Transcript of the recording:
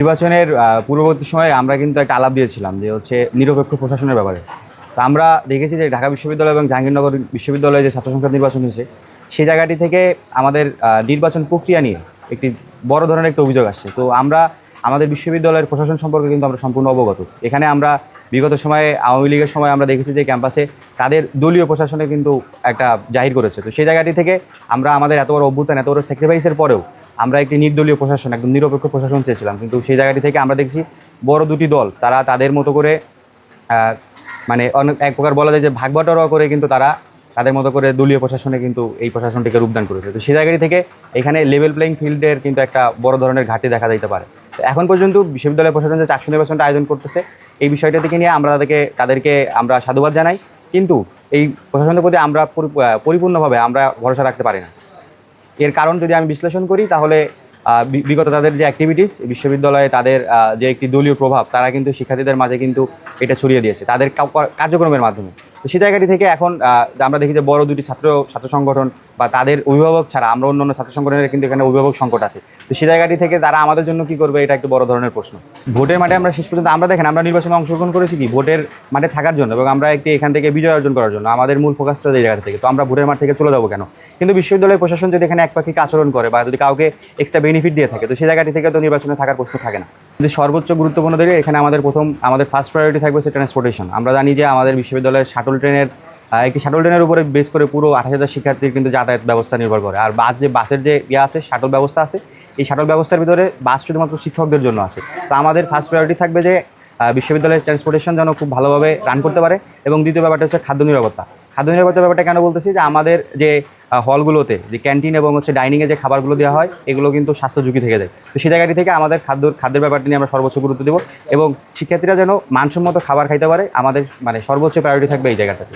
নির্বাচনের পূর্ববর্তী সময়ে আমরা কিন্তু একটা আলাপ দিয়েছিলাম যে হচ্ছে নিরপেক্ষ প্রশাসনের ব্যাপারে। তো আমরা দেখেছি যে ঢাকা বিশ্ববিদ্যালয় এবং জাহাঙ্গীরনগর বিশ্ববিদ্যালয়ে যে ছাত্র সংসদ নির্বাচন হয়েছে সেই জায়গাটি থেকে আমাদের নির্বাচন প্রক্রিয়া নিয়ে একটি বড় ধরনের একটা অভিযোগ আসছে। তো আমরা আমাদের বিশ্ববিদ্যালয়ের প্রশাসন সম্পর্কে কিন্তু আমরা সম্পূর্ণ অবগত। এখানে আমরা বিগত সময়ে আওয়ামী লীগের সময় আমরা দেখেছি যে ক্যাম্পাসে তাদের দলীয় প্রশাসনে কিন্তু একটা জাহির করেছে। তো সেই জায়গাটি থেকে আমরা আমাদের এত বড় অভ্যুত্থান, এত বড় স্যাক্রিফাইসের পরেও আমরা একটি নির্দলীয় প্রশাসন, একদম নিরপেক্ষ প্রশাসন চেয়েছিলাম। কিন্তু সেই জায়গাটি থেকে আমরা দেখছি বড় দুটি দল তারা তাদের মতো করে মানে অনেক এক প্রকার বলা যায় যে ভাগ বাটোয়ারা করে কিন্তু তারা তাদের মতো করে দলীয় প্রশাসনে কিন্তু এই প্রশাসনটিকে রূপদান করেছে। তো সেই জায়গাটি থেকে এখানে লেভেল প্লেইং ফিল্ডের কিন্তু একটা বড় ধরনের ঘাটতি দেখা দিতে পারে। তো এখন পর্যন্ত বিশ্ববিদ্যালয় প্রশাসন যে চাকসু নির্বাচনটা আয়োজন করতেছে এই বিষয়টা থেকে নিয়ে আমরা তাদেরকে আমরা সাধুবাদ জানাই, কিন্তু এই প্রশাসনের প্রতি আমরা পরিপূর্ণভাবে আমরা ভরসা রাখতে পারি না। এর কারণ যদি আমি বিশ্লেষণ করি তাহলে বিগত তাদের যে অ্যাক্টিভিটিস, বিশ্ববিদ্যালয়ে তাদের যে একটি দলীয় প্রভাব তারা কিন্তু শিক্ষার্থীদের মাঝে কিন্তু এটা ছড়িয়ে দিয়েছে তাদের কার্যক্রমের মাধ্যমে। তো সেই জায়গাটি থেকে এখন আমরা দেখি যে বড় দুটি ছাত্র সংগঠন বা তাদের অভিভাবক ছাড়া আমরা অন্যান্য ছাত্র সংগঠনের কিন্তু এখানে অভিভাবক সংকট আছে। তো সেই জায়গাটি থেকে তারা আমাদের জন্য কি করবে এটা একটু বড় ধরনের প্রশ্ন। ভোটের মাঠে আমরা শেষ পর্যন্ত আমরা দেখেন আমরা নির্বাচনে অংশগ্রহণ করেছি কি ভোটের মাঠে থাকার জন্য এবং আমরা একটি এখান থেকে বিজয় অর্জন করার জন্য, আমাদের মূল ফোকাসটা এই জায়গা থেকে। তো আমরা ভোটের মাঠ থেকে চলে যাবো কেন? কিন্তু বিশ্ববিদ্যালয় প্রশাসন যদি এখানে একপাক্ষিক আচরণ করে বা যদি কাউকে এক্সট্রা বেনিফিট দিয়ে থাকে তো সেই জায়গাটি থেকে তো নির্বাচনে থাকার প্রশ্ন থাকে না। কিন্তু সর্বোচ্চ গুরুত্বপূর্ণ দিকে এখানে আমাদের ফার্স্ট প্রায়োরিটি থাকবে সে ট্রান্সপোর্টেশন। আমরা জানি যে আমাদের বিশ্ববিদ্যালয়ের শাটল ট্রেনের একটি শাটল ট্রেনের উপরে বেস করে পুরো 28,000 শিক্ষার্থীর কিন্তু যাতায়াত ব্যবস্থা নির্ভর করে। আর বাসের যে আছে শাটল ব্যবস্থা আছে, এই শাটল ব্যবস্থার ভিতরে বাস শুধুমাত্র শিক্ষকদের জন্য আছে। তো আমাদের ফার্স্ট প্রায়োরিটি থাকবে যে বিশ্ববিদ্যালয়ের ট্রান্সপোর্টেশন যেন খুব ভালোভাবে রান করতে পারে। এবং দ্বিতীয় ব্যাপারটা হচ্ছে খাদ্য নিরাপত্তা। খাদ্য নিরাপত্তার ব্যাপারটা কেন বলতেছি যে আমাদের যে হলগুলোতে যে ক্যান্টিন এবং ডাইনিংয়ে যে খাবারগুলো দেওয়া হয় এগুলো কিন্তু স্বাস্থ্য ঝুঁকি থেকে যায়। তো সেই জায়গাটি থেকে আমাদের খাদ্যের ব্যাপারটি নিয়ে আমরা সর্বোচ্চ গুরুত্ব দেবো এবং শিক্ষার্থীরা যেন মানসম্মত খাবার খাইতে পারে, আমাদের সর্বোচ্চ প্রায়োরিটি থাকবে এই জায়গাটাতে।